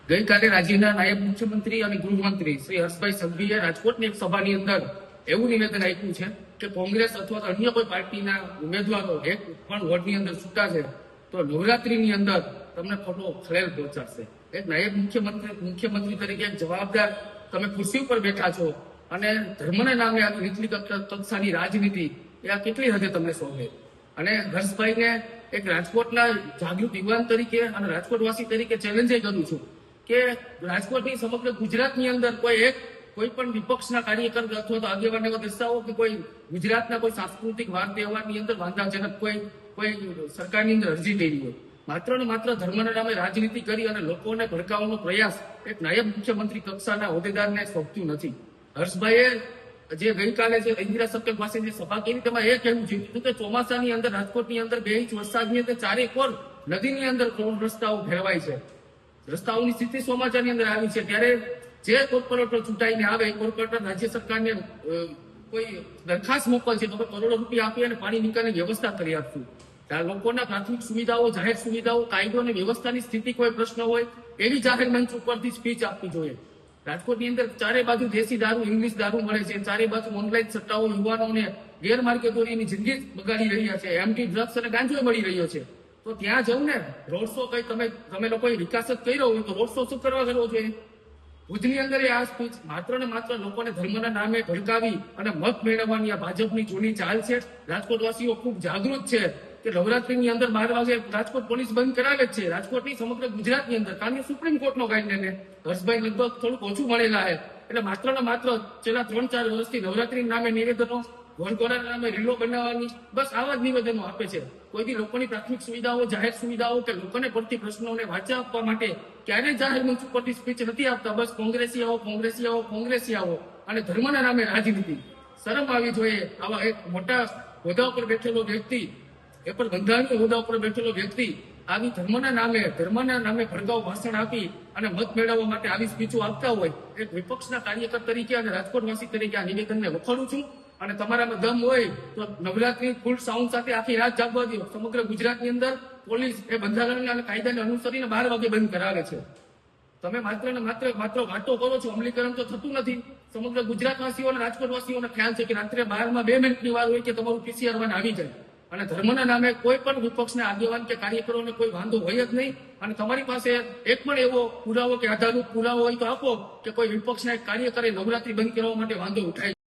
ગઈકાલે રાજ્યના નાયબ મુખ્યમંત્રી અને ગૃહમંત્રી શ્રી હર્ષભાઈ સંઘવીએ રાજકોટની એક સભાની અંદર એવું નિવેદન આપ્યું છે કે કોંગ્રેસ અથવા તો અન્ય કોઈ પાર્ટીના ઉમેદવારો એક પણ વોર્ડની અંદર છૂટા છે તો નવરાત્રીની અંદર તમને ખોટો ખલેલ પહોંચાડશે। એક નાયબ મુખ્યમંત્રી તરીકે એક જવાબદાર તમે ખુરશી ઉપર બેઠા છો અને ધર્મના નામે આ નીચલી કક્ષાની રાજનીતિ એ આ કેટલી હદે તમને સોંપે। અને હર્ષભાઈને એક રાજકોટના જાગૃત યુવાન તરીકે અને રાજકોટવાસી તરીકે ચેલેન્જ કરું છું કે રાજકોટની સમગ્ર ગુજરાતની અંદર કોઈ પણ વિપક્ષના કાર્યકર અથવા તો આગેવાન એવા દર્શાવો કે કોઈ ગુજરાતના કોઈ સાંસ્કૃતિક વાર તહેવારની અંદર વાંધાજનક કોઈ સરકારની અંદર અરજી કરી હોય। માત્ર ને માત્ર ધર્મના નામે રાજનીતિ કરી અને લોકોને ભડકાવવાનો પ્રયાસ એક નાયબ મુખ્યમંત્રી કક્ષાના હોદ્દેદારને સોંપ્યું નથી। હર્ષભાઈએ જે ગઈકાલે જે ઇન્દિરા સર્કલ પાસે જે સભા કરી તેમાં એ કહેવું જોઈતું કે ચોમાસાની અંદર રાજકોટની અંદર 2 ઇંચ વરસાદની અંદર ચારેકોર નદીની અંદર રસ્તાઓ ભેળવાય છે, રસ્તાઓની સ્થિતિ ચોમાસાની અંદર આવી છે, ત્યારે જે કોર્પોરેટર ચૂંટાઈને આવે કોર્પોરેટર રાજ્ય સરકારને કોઈ દરખાસ્ત મોકલશે તો કરોડો રૂપિયા આપી અને પાણી નિકાલની વ્યવસ્થા કરી આપશું। લોકોના પ્રાથમિક સુવિધાઓ, જાહેર સુવિધાઓ, કાયદો અને વ્યવસ્થાની સ્થિતિ કોઈ પ્રશ્ન હોય એવી જાહેર મંચ ઉપરથી સ્પીચ આપવી જોઈએ। રાજકોટની અંદર ચારે બાજુ દેશી દારૂ, ઇંગ્લિશ દારૂ મળે છે, ચારે બાજુ ઓનલાઈન સટ્ટાઓ યુવાનોને ગેરમાર્ગે દોરીની જિંદગી બગાડી રહ્યા છે, એમટી ડ્રગ્સ અને ગાંજો મળી રહ્યો છે, તો ત્યાં જવું ને રોડ શો કઈ તમે લોકોએ વિકાસ જ કર્યો હોય તો રોડ શો શું કરવા કરવો જોઈએ? ભુજની અંદર આ સ્પીચ માત્ર ને માત્ર લોકોને ધર્મના નામે ભડકાવી અને મત મેળવવાની આ ભાજપની જૂની ચાલ છે। રાજકોટવાસીઓ ખૂબ જાગૃત છે કે નવરાત્રીની અંદર 12 વાગે રાજકોટ પોલીસ બંધ કરાવે જ છે, રાજકોટની સમગ્ર ગુજરાતની અંદર, કારણ કે સુપ્રીમ કોર્ટનો ગાઈડલાઈન હર્ષભાઈ લગભગ થોડુંક ઓછું મળેલા છે, એટલે માત્ર ને માત્ર છેલ્લા 3-4 વર્ષથી નવરાત્રીના નામે નિવેદનો, વનકોરાના નામે રીલો બનાવવાની બસ આવા જ નિવેદનો આપે છે। કોઈ બી લોકોની પ્રાથમિક સુવિધાઓ, જાહેર સુવિધાઓ કે લોકોને પડતી પ્રશ્નોને વાચા આપવા માટે ક્યારેય જાહેર મંચ ઉપરથી સ્પીચ નથી આપતા। બસ કોંગ્રેસી આવો અને ધર્મના નામે રાજનીતિ। શરમ આવી જોઈએ આવા એક મોટા હોદ્દા ઉપર બેઠેલો વ્યક્તિ, એ પણ બંધારણીય હોદ્દા ઉપર બેઠેલો વ્યક્તિ આવી ધર્મના નામે ભડકાઉ ભાષણ આપી અને મત મેળવવા માટે આવી સ્પીચો આપતા હોય। એક વિપક્ષના કાર્યકર તરીકે અને રાજકોટવાસી તરીકે આ નિવેદનને વખોડું છું અને તમારામાં દમ હોય તો નવરાત્રી ફૂલ સાઉન્ડ સાથે આખી રાત જાગવા દો। સમગ્ર ગુજરાતની અંદર પોલીસ એ બંધારણના અને કાયદાને અનુસરીને 12 વાગે બંધ કરાવે છે, તમે માત્ર ને માત્ર વાતો કરો છો, અમલીકરણ તો થતું નથી। સમગ્ર ગુજરાતવાસીઓ અને રાજકોટવાસીઓને ખ્યાલ છે કે રાત્રે 12માં 2 મિનિટની વાર હોય કે તમારું PCR વાન આવી જાય અને ધર્મના નામે કોઈ પણ વિપક્ષના આગેવાન કે કાર્યકરોને કોઈ વાંધો હોય જ નહીં। અને તમારી પાસે એક પણ એવો પુરાવો કે આધારરૂપ પુરાવો હોય તો આપો કે કોઈ વિપક્ષના એક કાર્યકરે નવરાત્રી બંધ કરવા માટે વાંધો ઉઠાય।